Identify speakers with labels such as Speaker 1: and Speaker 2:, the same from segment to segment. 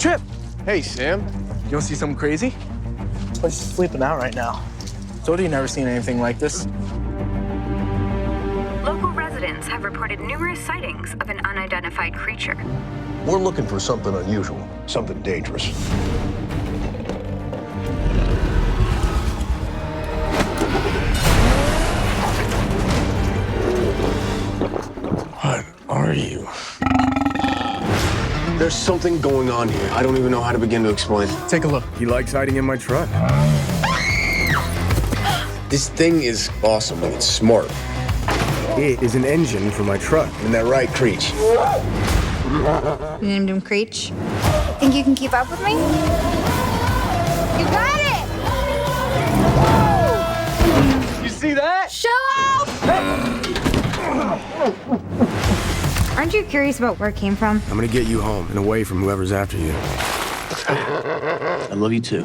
Speaker 1: Tripp,
Speaker 2: Hey, Sam.
Speaker 1: you wanna see something crazy? This place is flipping out right now. Told you never seen anything like this.
Speaker 3: Local residents have reported numerous sightings of an unidentified creature.
Speaker 4: We're looking for something unusual, something dangerous.
Speaker 2: What are you? There's something going on here. I don't even know how to begin to explain.
Speaker 1: Take a look.
Speaker 2: He likes hiding in my truck. This thing is awesome. It's smart. It is an engine for my truck. Isn't that right, Creech?
Speaker 5: You named him Creech. Think you can keep up with me? You got it!
Speaker 1: You see that?
Speaker 5: Show off! Aren't you curious about where it came from?
Speaker 2: I'm gonna get you home and away from whoever's after you. I love you too.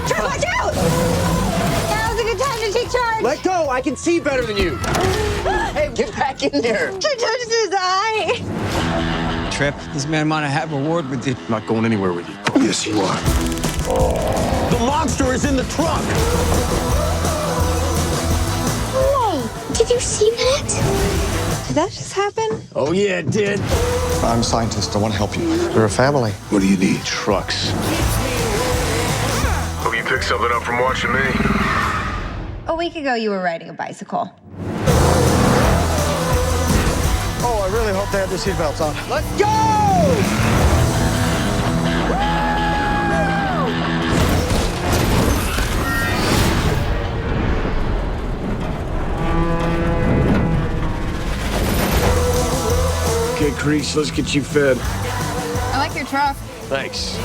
Speaker 5: Tripp, watch out! Now's a good time to take charge!
Speaker 2: Let go! I can see better than you! Hey, get back in there!
Speaker 5: Tripp touched his eye!
Speaker 6: Tripp, this man might have a word with you.
Speaker 2: I'm not going anywhere with you. Yes, you are. The monster is in the truck!
Speaker 7: Whoa! Did you see that?
Speaker 5: Did that just happen?
Speaker 2: Oh, yeah, it did.
Speaker 4: I'm a scientist. I want to help you. We're a family.
Speaker 2: What do you need? Trucks. Hope you picked something up from watching me.
Speaker 5: A week ago, you were riding a bicycle.
Speaker 4: Oh, I really hope they have their seatbelts on.
Speaker 1: Let's go!
Speaker 2: Okay, Creech, let's get you fed.
Speaker 5: I like your truck.
Speaker 2: Thanks.